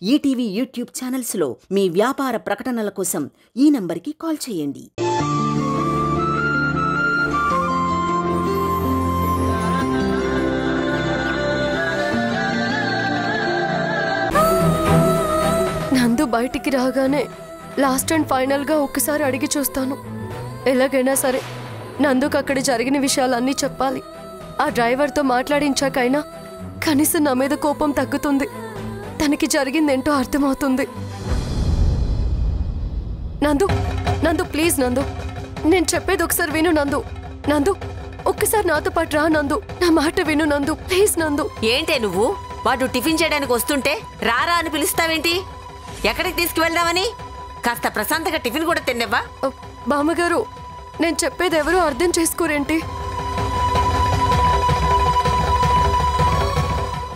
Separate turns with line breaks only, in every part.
ETV YouTube ఛానల్స్లో మీ వ్యాపార ప్రకటనల కోసం ఈ నంబర్కి కాల్ చేయండి.
నందు బయటికి రాగానే లాస్ట్ అండ్ ఫైనల్గా ఒక్కసారి అడిగి చూస్తాను. ఎలాగైనా సరే నందుకు అక్కడ జరిగిన విషయాలన్నీ చెప్పాలి. ఆ డ్రైవర్తో మాట్లాడించాకైనా కనీసం నా మీద కోపం తగ్గుతుంది. తనకి జరిగిందేంటో అర్థమవుతుంది. నందు నందు ప్లీజ్ నందు, నేను చెప్పేది ఒకసారి విను నందు. నందు ఒక్కసారి నాతో పాటు రా నందు, నా మాట విను నందు, ప్లీజ్ నందు.
ఏంటే నువ్వు వాడు టిఫిన్ చేయడానికి వస్తుంటే రారా అని పిలుస్తావేంటి? ఎక్కడికి తీసుకువెళ్దామని? కాస్త ప్రశాంతంగా టిఫిన్ కూడా తినేవా?
బామ్మగారు, నేను చెప్పేది ఎవరూ అర్థం చేసుకోరేంటి?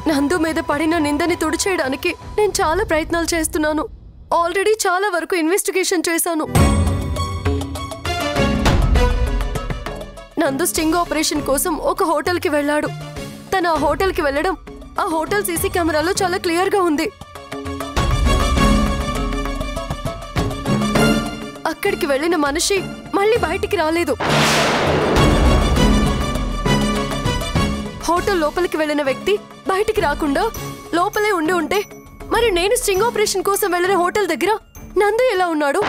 నందు మీద పడిన నిందని తుడిచేయడానికి నేను చాలా ప్రయత్నాలు చేస్తున్నాను. ఆల్రెడీ చాలా వరకు ఇన్వెస్టిగేషన్ చేశాను. నందు స్టింగ్ ఆపరేషన్ కోసం ఒక హోటల్కి వెళ్ళాడు. తను ఆ హోటల్కి వెళ్ళడం ఆ హోటల్ సీసీ కెమెరాలో చాలా క్లియర్గా ఉంది. అక్కడికి వెళ్ళిన మనిషి మళ్ళీ బయటికి రాలేదు. హోటల్ లోపలికి వెళ్ళిన వ్యక్తి బయటికి రాకుండా లోపలే ఉండి ఉంటే మరి నేను స్టింగ్ ఆపరేషన్ కోసం వెళ్ళిన హోటల్ దగ్గర నందు ఎలా ఉన్నాడు?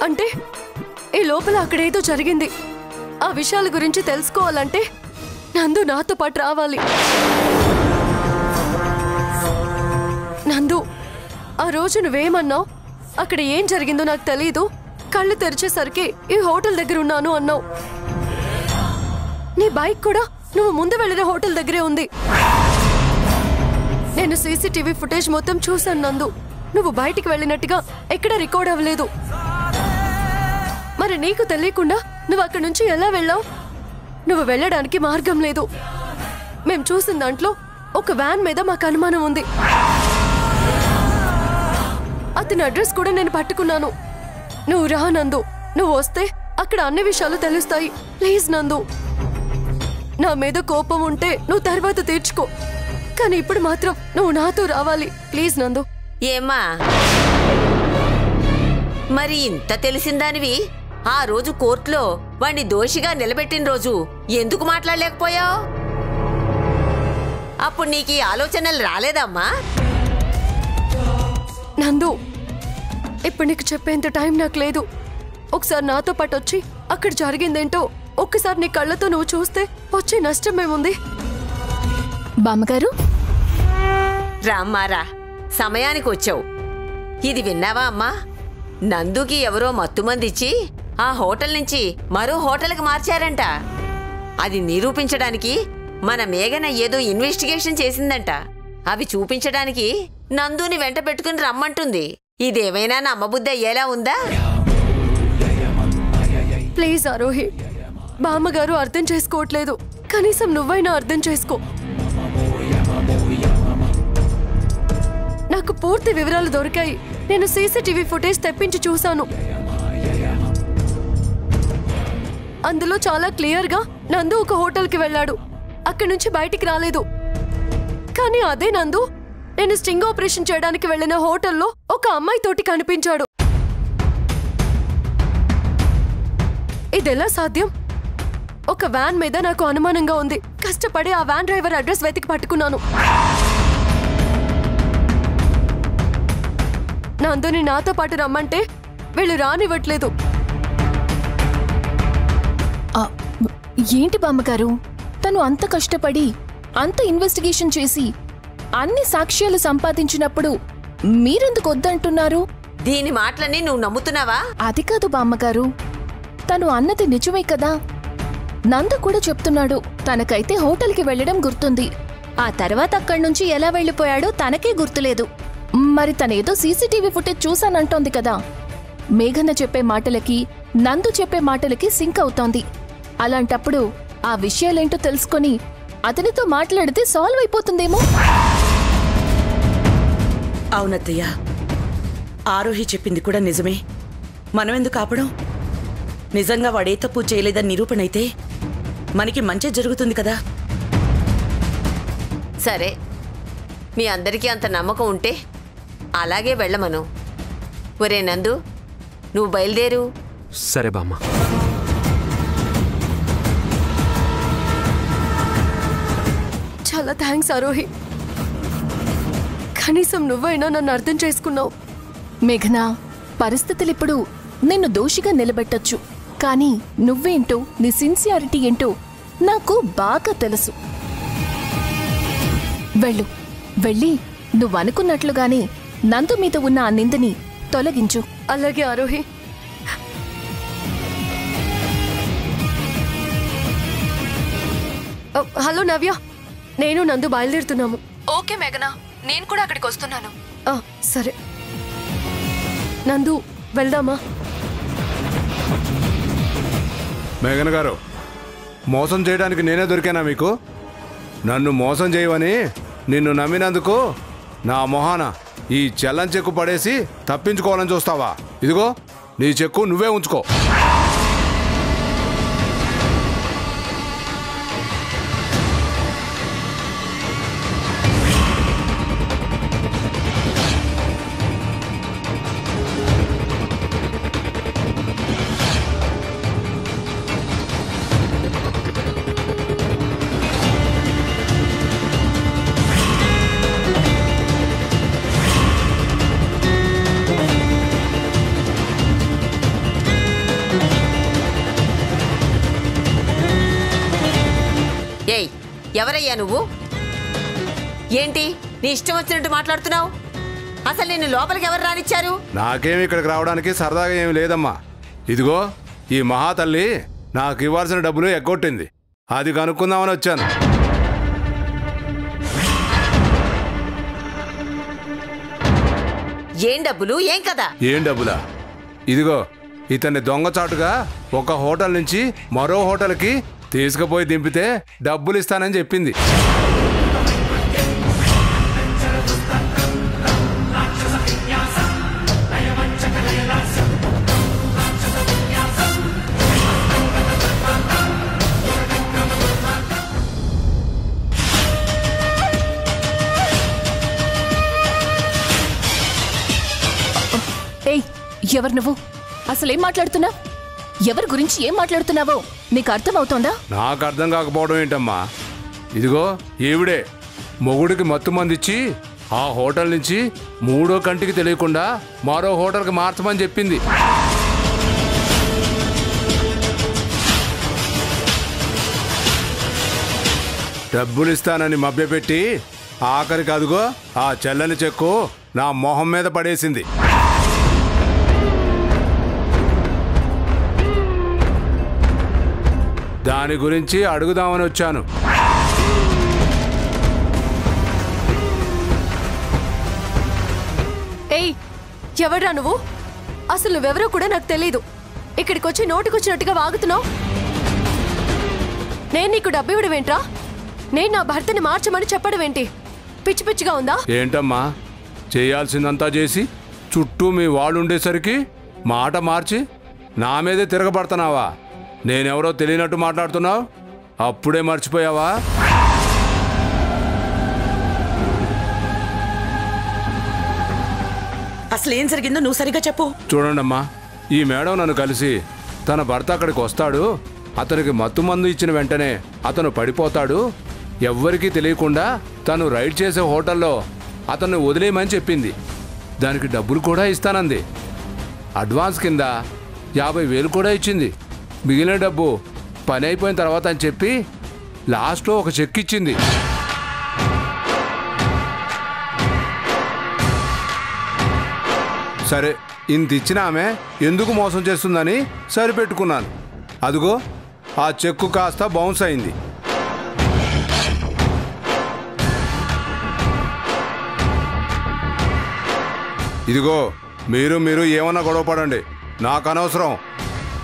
అంటే ఈ లోపల అక్కడేదో జరిగింది. ఆ విషయాల గురించి తెలుసుకోవాలంటే నందు నాతో పాటు రావాలి. నందు, ఆ రోజు నువ్వేమన్నావు? అక్కడ ఏం జరిగిందో నాకు తెలీదు, కళ్ళు తెరిచేసరికి ఈ హోటల్ దగ్గర ఉన్నాను అన్నావు. నీ బైక్ కూడా నువ్వు ముందు వెళ్ళిన హోటల్ దగ్గరే ఉంది. నేను సీసీటీవీ ఫుటేజ్ మొత్తం చూశాను నందు. నువ్వు బయటికి వెళ్ళినట్టుగా ఎక్కడ రికార్డ్ అవ్వలేదు. మరి నీకు తెలియకుండా నువ్వు అక్కడి నుంచి ఎలా వెళ్ళావు? నువ్వు వెళ్ళడానికి మార్గం లేదు. మేం చూసిన దాంట్లో ఒక వ్యాన్ మీద మాకు అనుమానం ఉంది. అతని అడ్రస్ కూడా నేను పట్టుకున్నాను. నువ్వు రా నందు, నువ్వు వస్తే అక్కడ అన్ని విషయాలు తెలుస్తాయి. ప్లీజ్ నందు, నా మీద కోపం ఉంటే నువ్వు తర్వాత తీర్చుకో, కానీ ఇప్పుడు మాత్రం నువ్వు నాతో రావాలి. ప్లీజ్ నందు.
ఏమ్మా, మరి ఇంత తెలిసిందానివి ఆ రోజు కోర్టులో వాణ్ణి దోషిగా నిలబెట్టిన రోజు ఎందుకు మాట్లాడలేకపోయావు? అప్పుడు నీకు ఈ ఆలోచనలు రాలేదమ్మా?
నందు, ఇప్పుడు నీకు చెప్పేంత టైం నాకు లేదు. ఒకసారి నాతో పాటు వచ్చి అక్కడ జరిగిందేంటో ఒక్కసారి నీ కళ్ళతో నువ్వు చూస్తే వచ్చే నష్టమేముంది?
బామ్మగారు,
రామ్మారా, సమయానికి వచ్చావు. ఇది విన్నావా అమ్మా? నందుకి ఎవరో మత్తుమందిచ్చి ఆ హోటల్ నుంచి మరో హోటల్కి మార్చారంట. అది నిరూపించడానికి మన మేఘన ఏదో ఇన్వెస్టిగేషన్ చేసిందంట. అవి చూపించడానికి నందుని వెంట పెట్టుకుని రమ్మంటుంది. ఇదేమైనా నమ్మబుద్ధి అయ్యేలా ఉందా?
ప్లీజ్ ఆరోహి, బామ్మగారు అర్థం చేసుకోవట్లేదు. కనీసం నువ్వైనా అర్థం చేసుకో. నాకు పూర్తి వివరాలు దొరికాయి. నేను సీసీటీవీ ఫుటేజ్ తెప్పించి చూశాను. అందులో చాలా క్లియర్గా నందు ఒక హోటల్కి వెళ్ళాడు. అక్కడి నుంచి బయటికి రాలేదు. కానీ అదే నందు నేను స్టింగ్ ఆపరేషన్ చేయడానికి వెళ్ళిన హోటల్లో ఒక అమ్మాయితోటి కనిపించాడు. ఇదెలా సాధ్యం? ఒక వ్యాన్ మీద నాకు అనుమానంగా ఉంది. కష్టపడి ఆ వ్యాన్ డ్రైవర్ అడ్రస్ వెతికి పట్టుకున్నాను. నందుని నాతో పాటు రమ్మంటే వీళ్ళు రానివ్వట్లేదు.
ఏంటి బామ్మగారు, తను అంత కష్టపడి అంత ఇన్వెస్టిగేషన్ చేసి అన్ని సాక్ష్యాలు సంపాదించినప్పుడు మీరెందుకు వద్దంటున్నారు?
దీని మాటలన్నీ నువ్వు నమ్ముతున్నావా?
అది కాదు బామ్మగారు, తను అన్నది నిజమే కదా. నందు కూడా చెప్తున్నాడు తనకైతే హోటల్కి వెళ్ళడం గుర్తుంది. ఆ తర్వాత అక్కడి నుంచి ఎలా వెళ్ళిపోయాడో తనకే గుర్తులేదు. మరి తనేదో సీసీటీవీ ఫుటేజ్ చూశానంటోంది కదా. మేఘన చెప్పే మాటలకి నందు చెప్పే మాటలకి సింక్ అవుతోంది. అలాంటప్పుడు ఆ విషయాలేంటో తెలుసుకొని అతనితో మాట్లాడితే సాల్వ్ అయిపోతుందేమో.
అవునత్తయ్య, ఆరోహి చెప్పింది కూడా నిజమే. మనమెందుకు ఆపడం? నిజంగా వాడే తప్పు చేయలేదని నిరూపణ అయితే మనకి మంచి జరుగుతుంది కదా.
సరే, మీ అందరికీ అంత నమ్మకం ఉంటే అలాగే వెళ్ళమను. ఒరే నందు, నువ్వు బయలుదేరు.
సరే బామ్మ.
చాలా థ్యాంక్స్ ఆరోహి. కనీసం నువ్వైనా నన్ను అర్థం చేసుకున్నావు.
మేఘనా, పరిస్థితులిప్పుడు నిన్ను దోషిగా నిలబెట్టొచ్చు, కానీ నువ్వేంటో, నీ సిన్సియారిటీ ఏంటో నాకు బాగా తెలుసు. వెళ్ళు, వెళ్ళి నువ్వనుకున్నట్లుగానే నందు మీద ఉన్న ఆ నిందని తొలగించు.
అలాగే ఆరోహి. హలో నవ్య, నేను నందు బయలుదేరుతున్నాము.
ఓకే మేఘనా, నేను కూడా అక్కడికి వస్తున్నాను.
సరే నందు, వెళ్దామా?
మేఘన గారు, మోసం చేయడానికి నేనే దొరికానా మీకు? నన్ను మోసం చేయవని నిన్ను నమ్మినందుకు నా మొహాన ఈ చెల్లం చెక్కు పడేసి తప్పించుకోవాలని చూస్తావా? ఇదిగో నీ చెక్కు నువ్వే ఉంచుకో.
ఏయ్, ఎవరయ్యా నువ్వు? ఏంటి నీ ఇష్టం వచ్చినట్టు మాట్లాడుతున్నావు? అసలు నిన్ను లోపలికి ఎవరు రానిచ్చారు?
నాకేమి ఇక్కడికి రావడానికి సరదాగా ఏమి లేదమ్మా. ఇదిగో ఈ మహాతల్లి నాకు ఇవ్వాల్సిన డబ్బులు ఎగ్గొట్టింది, అది కనుక్కుందామని వచ్చాను.
ఏం డబ్బులు, ఏం కదా?
ఏం డబ్బులా? ఇదిగో ఇతన్ని దొంగచాటుగా ఒక హోటల్ నుంచి మరో హోటల్కి తీసుకుపోయి దింపితే డబ్బులు ఇస్తానని చెప్పింది.
ఏయ్, ఎవరు నువ్వు? అసలేం మాట్లాడుతున్నావు? ఎవరి గురించి ఏం మాట్లాడుతున్నావో నీకు అర్థమవుతోందా?
నాకు అర్థం కాకపోవడం ఏంటమ్మా? ఇదిగో ఈవిడే మొగుడికి మత్తు మందిచ్చి ఆ హోటల్ నుంచి మూడో కంటికి తెలియకుండా మరో హోటల్కి మార్చమని చెప్పింది. డబ్బులు ఇస్తానని మభ్యపెట్టి ఆఖరికి అదిగో ఆ చెల్లని చెక్కు నా మొహం మీద పడేసింది. దాని గురించి అడుగుదామని వచ్చాను.
ఏయ్, ఎవడ్రా నువ్వు? అసలు నువ్వెవరో కూడా నాకు తెలీదు. ఇక్కడికి వచ్చి నోటికొచ్చినట్టుగా వాగుతున్నావు. నేను నీకు డబ్బు ఇవ్వడం ఏంట్రా? నేను నా భర్తని మార్చమని చెప్పడం ఏంటి? పిచ్చి పిచ్చిగా ఉందా?
ఏంటమ్మా, చేయాల్సిందంతా చేసి చుట్టూ మీ వాళ్ళు ఉండేసరికి మాట మార్చి నా మీదే తిరగబడుతున్నావా? నేనెవరో తెలియనట్టు మాట్లాడుతున్నావు, అప్పుడే మర్చిపోయావా?
అసలు ఏం జరిగిందో నువ్వు సరిగా చెప్పు.
చూడండమ్మా, ఈ మేడం నన్ను కలిసి తన భర్త అక్కడికి వస్తాడు, అతనికి మత్తు మందు ఇచ్చిన వెంటనే అతను పడిపోతాడు, ఎవ్వరికీ తెలియకుండా తను రైడ్ చేసే హోటల్లో అతన్ని వదిలేయమని చెప్పింది. దానికి డబ్బులు కూడా ఇస్తానంది. అడ్వాన్స్ కింద 50,000 కూడా ఇచ్చింది. మిగిలిన డబ్బు పని అయిపోయిన తర్వాత అని చెప్పి లాస్ట్లో ఒక చెక్ ఇచ్చింది. సరే, ఇంత ఇచ్చిన ఆమె ఎందుకు మోసం చేస్తుందని సరిపెట్టుకున్నాను. అదిగో ఆ చెక్కు కాస్త బౌన్స్ అయింది. ఇదిగో మీరు ఏమన్నా గొడవపడండి, నాకు అనవసరం.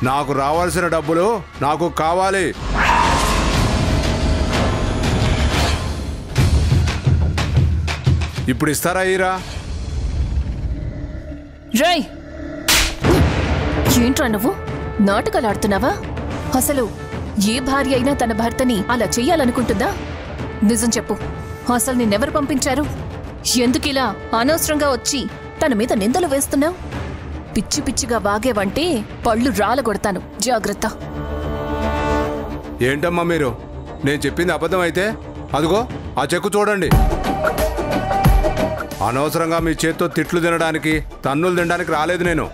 నాకు రావాల్సిన డబ్బులు నాకు కావాలి. ఇప్పుడు ఇస్తారా ఈరా?
రేయ్, ఏంట్రా నువ్వు నాటకాలు ఆడుతున్నావా? అసలు ఏ భార్య అయినా తన భర్తని అలా చెయ్యాలనుకుంటుందా? నిజం చెప్పు, అసలు నిన్నెవరు పంపించారు? ఎందుకిలా అనవసరంగా వచ్చి తన మీద నిందలు వేస్తున్నావు? పిచ్చి పిచ్చిగా వాగేవంటే పళ్ళు రాలగొడతాను, జాగ్రత్త.
ఏంటమ్మా మీరు? నేను చెప్పింది అబద్ధం అయితే అదిగో ఆ చెక్కు చూడండి. అనవసరంగా మీ చేత్తో తిట్లు తినడానికి, తన్నులు తినడానికి రాలేదు నేను.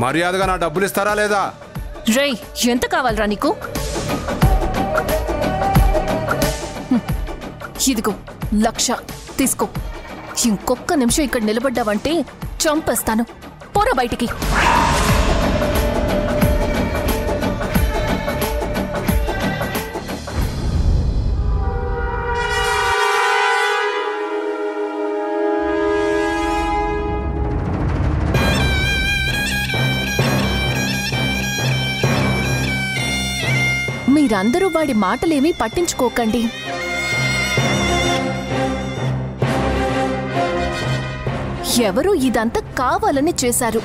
మర్యాదగా నా డబ్బులు ఇస్తారా లేదా?
రేయ్, ఎంత కావాలరా నీకు? ఇదిగో 1,00,000 తీసుకో. ఇంకొక్క నిమిషం ఇక్కడ నిలబడ్డావంటే చంపేస్తాను. పోరా బయటికి. మీరందరూ వాడి మాటలేమీ పట్టించుకోకండి. ఎవరో ఇదంతా కావాలని చేశారు.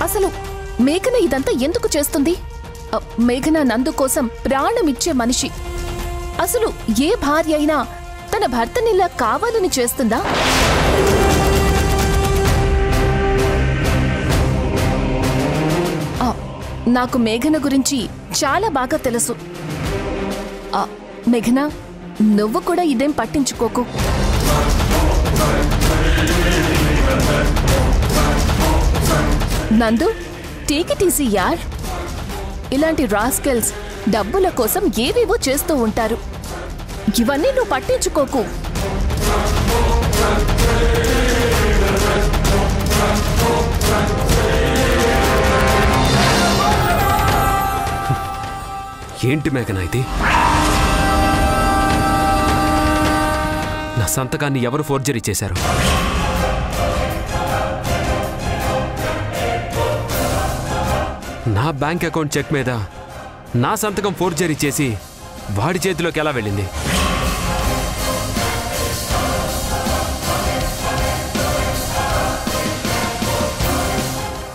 అసలు మేఘన ఇదంతా ఎందుకు చేస్తుంది? మేఘన నందు కోసం ప్రాణమిచ్చే మనిషి. అసలు ఏ భార్య అయినా తన భర్తనిలా కావాలని చేస్తుందా? నాకు మేఘన గురించి చాలా బాగా తెలుసు. మేఘన, నువ్వు కూడా ఇదేం పట్టించుకోకు. నందు, టేక్ ఇట్ ఈజీ యార్. ఇలాంటి రాస్కెల్స్ డబ్బుల కోసం ఏవేవో చేస్తూ ఉంటారు. ఇవన్నీ నువ్వు పట్టించుకోకు.
ఏంటి మేఘన ఇది? నా సంతకాన్ని ఎవరు ఫోర్జరీ చేశారు? నా బ్యాంక్ అకౌంట్ చెక్ మీద నా సంతకం ఫోర్జరీ చేసి వాడి చేతిలోకి ఎలా వెళ్ళింది?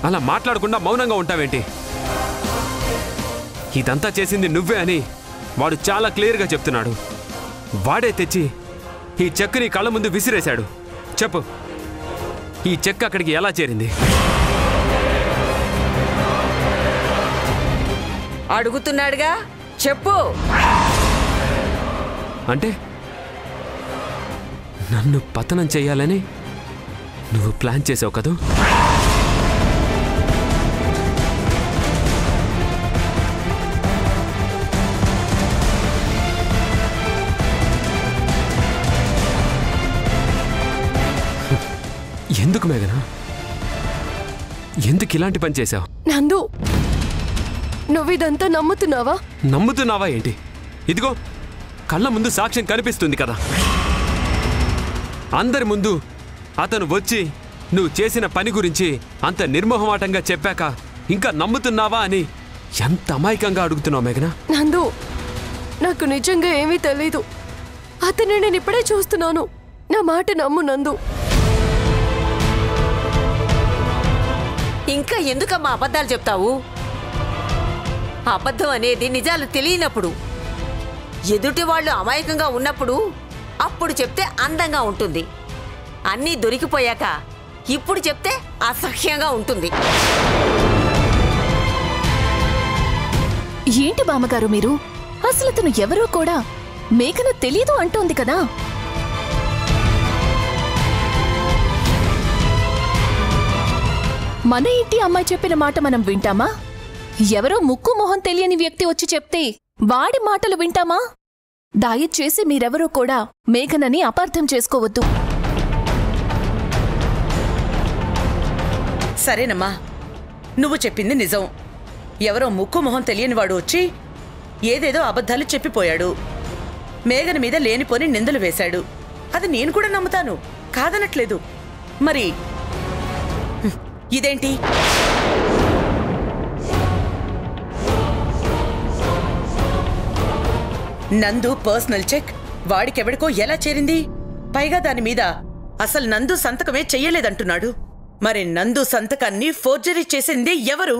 అలా మాట్లాడకుండా మౌనంగా ఉంటావేంటి? ఇదంతా చేసింది నువ్వే అని వాడు చాలా క్లియర్గా చెప్తున్నాడు. వాడే తెచ్చి ఈ చెక్కుని కళ్ళ ముందు విసిరేశాడు. చెప్పు, ఈ చెక్ అక్కడికి ఎలా చేరింది?
అడుగుతున్నాడుగా, చెప్పు.
అంటే నన్ను పతనం చేయాలని నువ్వు ప్లాన్ చేసావు కదూ? ఎందుకు మేఘన? ఎందుకు ఇలాంటి పని చేశావు?
నందు, నువ్విదంతా నమ్ముతున్నావా?
నమ్ముతున్నావా ఏంటి? ఇదిగో కళ్ళ ముందు సాక్ష్యం కనిపిస్తుంది కదా. అందరి ముందు అతను వచ్చి నువ్వు చేసిన పని గురించి అంత నిర్మోహమాటంగా చెప్పాక ఇంకా నమ్ముతున్నావా అని ఎంత అమాయకంగా అడుగుతున్నావు మేఘన.
నందు, నాకు నిజంగా ఏమీ తెలీదు. అతన్ని నేను ఇప్పుడే చూస్తున్నాను. నా మాట నమ్ము నందు.
ఇంకా ఎందుకమ్మా అబద్ధాలు చెప్తావు? అబద్ధం అనేది నిజాలు తెలియనప్పుడు, ఎదుటి వాళ్ళు అమాయకంగా ఉన్నప్పుడు అప్పుడు చెప్తే అందంగా ఉంటుంది. అన్నీ దొరికిపోయాక ఇప్పుడు చెప్తే అసహ్యంగా ఉంటుంది.
ఏంటి బామ్మగారు మీరు? అసలు అతను ఎవరో కూడా మేఘన తెలీదు అంటోంది కదా. మన ఇంటి అమ్మాయి చెప్పిన మాట మనం వింటామా? ఎవరో ముక్కు మొహం తెలియని వ్యక్తి వచ్చి చెప్తే వాడి మాటలు వింటామా? దయచేసి మీరెవరూ కూడా మేఘనని అపార్థం చేసుకోవద్దు.
సరేనమ్మా, నువ్వు చెప్పింది నిజం. ఎవరో ముక్కు మొహం తెలియని వాడు వచ్చి ఏదేదో అబద్ధాలు చెప్పిపోయాడు. మేఘన మీద లేనిపోని నిందలు వేశాడు. అది నేను కూడా నమ్ముతాను, కాదనట్లేదు. మరి ఇదేంటి? నందు పర్సనల్ చెక్ వాడికెవడికో ఎలా చేరింది? పైగా దాని మీద అసలు నందు సంతకమే చెయ్యలేదంటున్నాడు. మరి నందు సంతకాన్ని ఫోర్జరీ చేసింది ఎవరు?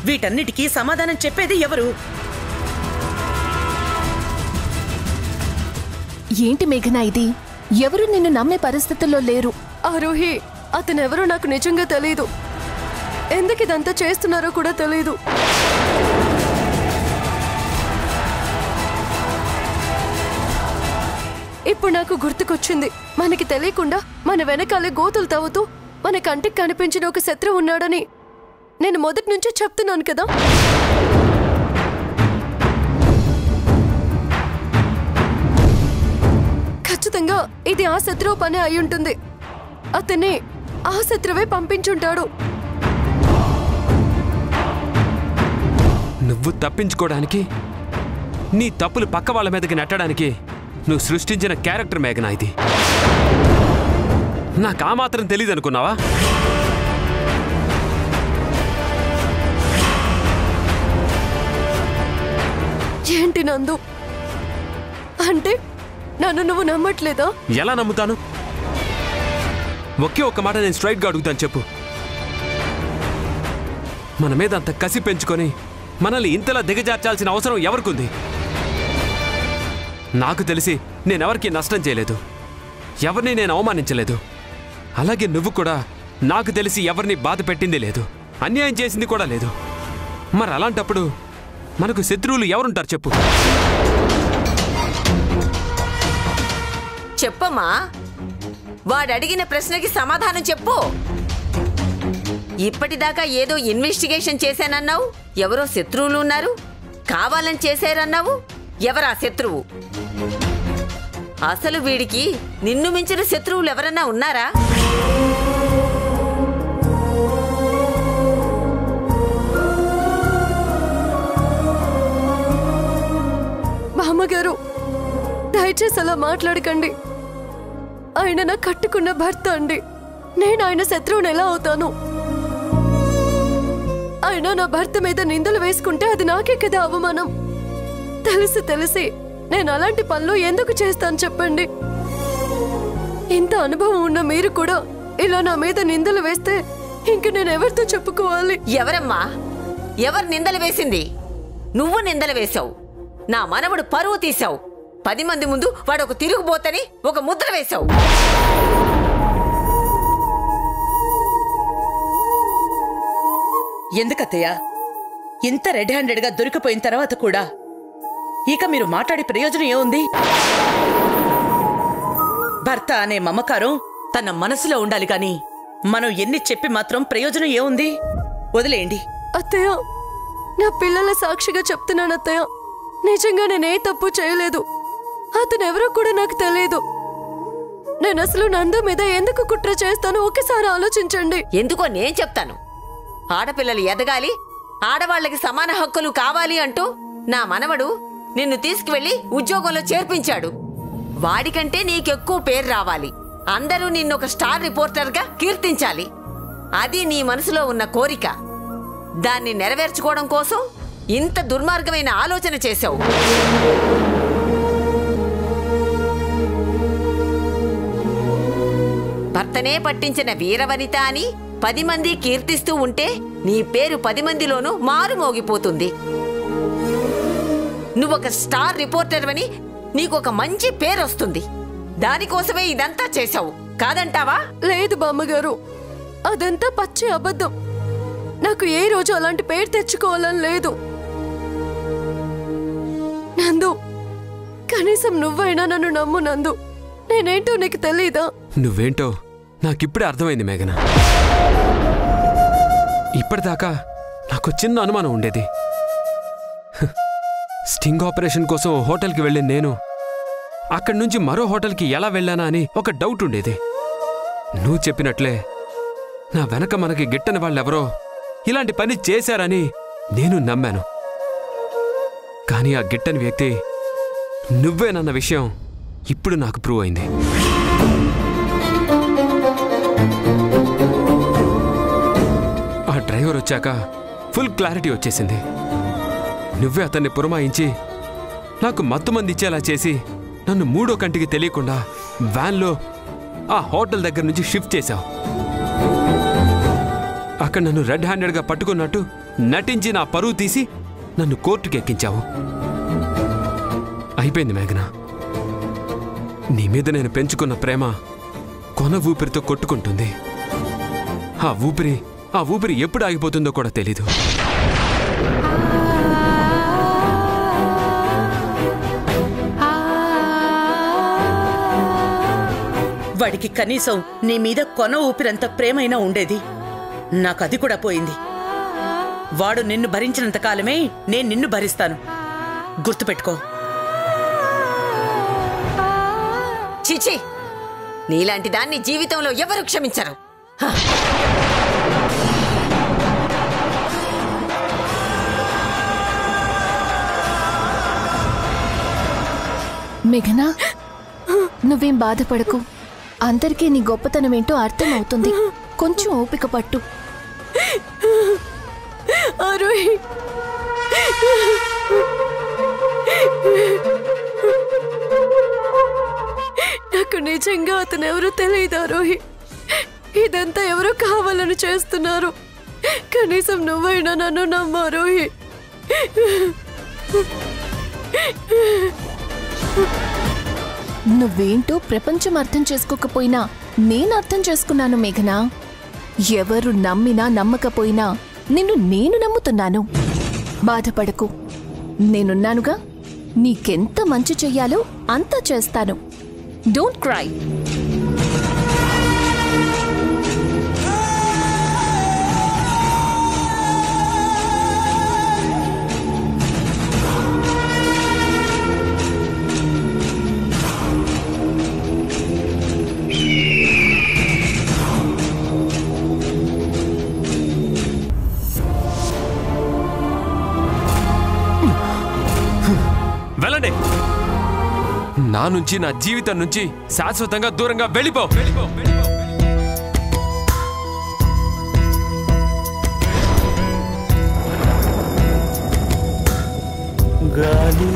వీటన్నిటికీ సమాధానం చెప్పేది ఎవరు?
ఏంటి మేఘనా ఇది? ఎవరు నిన్ను నమ్మే పరిస్థితుల్లో లేరు.
ఆరోహి, అతనెవరో నాకు నిజంగా తెలీదు. ఎందుకు ఇదంతా చేస్తున్నారో కూడా తెలీదు. ఇప్పుడు నాకు గుర్తుకొచ్చింది, మనకి తెలియకుండా మన వెనకాలే గోతులు తవ్వుతూ మన కంటికి కనిపించిన ఒక శత్రువు ఉన్నాడని నేను మొదటి నుంచే చెప్తున్నాను కదా. ఖచ్చితంగా ఇది ఆ శత్రువు పని అయి ఉంటుంది. అతన్ని ఆ శత్రువే పంపించుంటాడు.
నువ్వు తప్పించుకోవడానికి, నీ తప్పులు పక్క వాళ్ళ మీదకి నెట్టడానికి నువ్వు సృష్టించిన క్యారెక్టర్ మేఘనా ఇది. నాకు ఆ మాత్రం తెలియదు అనుకున్నావా?
ఏంటి నందు, అంటే నన్ను నువ్వు నమ్మట్లేదా?
ఎలా నమ్ముతాను? ఒకే ఒక్క మాట నేను స్ట్రైట్గా అడుగుతాను, చెప్పు. మన మీద అంత కసి పెంచుకొని మనల్ని ఇంతలా దిగజార్చాల్సిన అవసరం ఎవరికుంది? నాకు తెలిసి నేనెవరికి నష్టం చేయలేదు, ఎవరిని నేను అవమానించలేదు. అలాగే నువ్వు కూడా నాకు తెలిసి ఎవరిని బాధ పెట్టింది లేదు, అన్యాయం చేసింది కూడా లేదు. మరి అలాంటప్పుడు మనకు శత్రువులు ఎవరుంటారు చెప్పు?
చెప్పమ్మా, వాడడిగిన ప్రశ్నకి సమాధానం చెప్పు. ఇప్పటిదాకా ఏదో ఇన్వెస్టిగేషన్ చేశానన్నావు, ఎవరో శత్రువులు ఉన్నారు, కావాలని చేశారన్నావు. ఎవరా శత్రువు? అసలు వీడికి నిన్ను మించిన శత్రువులు ఎవరన్నా ఉన్నారా?
బామ్మగారు, దయచేసి అలా మాట్లాడకండి. ఆయన నా కట్టుకున్న భర్త అండి. నేను ఆయన శత్రువుని ఎలా అవుతాను? ఆయన నా భర్త మీద నిందలు వేసుకుంటే అది నాకే కదా అవమానం. తెలిసి నేను అలాంటి పనులు ఎందుకు చేస్తాను చెప్పండి? ఇంత అనుభవం ఉన్న మీరు కూడా ఇలా నా మీద నిందలు వేస్తే ఇంక నేను ఎవరితో చెప్పుకోవాలి?
ఎవరమ్మా? ఎవరు నిందలు వేసింది? నువ్వు నిందలు వేశావు. నా మనవడు పరువు తీశావు. 10 మంది ముందు వాడు ఒక తిరుగుబోతని ఒక ముద్ర వేశావు.
ఎందుకత్తయ్య ఇంత రెడ్ హ్యాండెడ్గా దొరికిపోయిన తర్వాత కూడా ఇక మీరు మాట్లాడే ప్రయోజనం ఏముంది? భర్త అనే మమకారం తన మనసులో ఉండాలి కానీ మనం ఎన్ని చెప్పి మాత్రం ప్రయోజనం ఏముంది? వదిలేయండి.
అత్తయ్య, నా పిల్లల సాక్షిగా చెప్తున్నాను అత్తయ్య, నిజంగా నేనే తప్పు చేయలేదు. అతను ఎవరో కూడా నాకు తెలియదు. నేను అసలు నందు మీద ఎందుకు కుట్ర చేస్తానో ఒకసారి ఆలోచించండి.
ఎందుకో నేను చెప్తాను. ఆడపిల్లలు ఎదగాలి, ఆడవాళ్లకి సమాన హక్కులు కావాలి అంటూ నా మనవడు నిన్ను తీసుకువెళ్లి ఉద్యోగంలో చేర్పించాడు. వాడికంటే నీకెక్కువ పేరు రావాలి, అందరూ నిన్నొక స్టార్ రిపోర్టర్గా కీర్తించాలి. అది నీ మనసులో ఉన్న కోరిక. దాన్ని నెరవేర్చుకోవడం కోసం ఇంత దుర్మార్గమైన ఆలోచన చేశావు. భర్తనే పట్టించిన వీరవనిత అని 10 మంది కీర్తిస్తూ ఉంటే నీ పేరు 10 మందిలోనూ మారుమోగిపోతుంది. నువ్వొక స్టార్ రిపోర్టర్ అని నీకొక మంచి పేరు వస్తుంది. దానికోసమే ఇదంతా చేశావు కాదంటావా?
లేదు బామ్మగారు, అదంతా పచ్చి అబద్ధం. నాకు ఏ రోజు అలాంటి పేరు తెచ్చుకోవాలని లేదు. నందు, కనీసం నువ్వైనా నన్ను నమ్ము నందు. నేనేంటో నీకు తెలీదా?
నువ్వేంటో నాకిప్పుడే అర్థమైంది మేఘనా. ఇప్పటిదాకా నాకు చిన్న అనుమానం ఉండేది. స్టింగ్ ఆపరేషన్ కోసం హోటల్కి వెళ్ళిన నేను అక్కడి నుంచి మరో హోటల్కి ఎలా వెళ్ళానా అని ఒక డౌట్ ఉండేది. నువ్వు చెప్పినట్లే నా వెనక మనకి గిట్టని వాళ్ళెవరో ఇలాంటి పని చేశారని నేను నమ్మాను. కానీ ఆ గిట్టని వ్యక్తి నువ్వేనన్న విషయం ఇప్పుడు నాకు ప్రూవ్ అయింది. ఆ డ్రైవర్ వచ్చాక ఫుల్ క్లారిటీ వచ్చేసింది. నువ్వే అతన్ని పురమాయించి నాకు మత్తుమంది ఇచ్చేలా చేసి నన్ను మూడో కంటికి తెలియకుండా వ్యాన్లో ఆ హోటల్ దగ్గర నుంచి షిఫ్ట్ చేశావు. అక్కడ నన్ను రెడ్ హ్యాండెడ్గా పట్టుకున్నట్టు నటించి నా పరువు తీసి నన్ను కోర్టుకి ఎక్కించావు. అయిపోయింది మేఘన. నీ మీద నేను పెంచుకున్న ప్రేమ కొన ఊపిరితో కొట్టుకుంటుంది. ఆ ఊపిరి ఎప్పుడు ఆగిపోతుందో కూడా తెలీదు.
వాడికి కనీసం నీ మీద కొన ఊపిరంత ప్రేమైనా ఉండేది. నాకది కూడా పోయింది. వాడు నిన్ను భరించినంత కాలమే నేను నిన్ను భరిస్తాను. గుర్తుపెట్టుకో.
చిచి, నీలాంటి దాన్ని జీవితంలో ఎవరు క్షమించరు.
మేఘనా, నువ్వేం బాధపడకు. అందరికీ నీ గొప్పతనమేంటో అర్థమవుతుంది. కొంచెం ఓపిక పట్టు.
ఆరోహి, నాకు నిజంగా అతను ఎవరో తెలియదు ఆరోహి. ఇదంతా ఎవరో కావాలని చేస్తున్నారు. కనీసం నువ్వైనా నన్ను నమ్ము ఆరోహి.
నువ్వేంటో ప్రపంచం అర్థం చేసుకోకపోయినా నేను అర్థం చేసుకున్నాను మేఘనా. ఎవరు నమ్మినా నమ్మకపోయినా నిన్ను నేను నమ్ముతున్నాను. బాధపడకు, నేనున్నానుగా. నీకెంత మంచి చెయ్యాలో అంతా చేస్తాను. Don't cry.
వెళ్ళండి. నా నుంచి, నా జీవితం నుంచి శాశ్వతంగా దూరంగా వెళ్ళిపో.
గాలి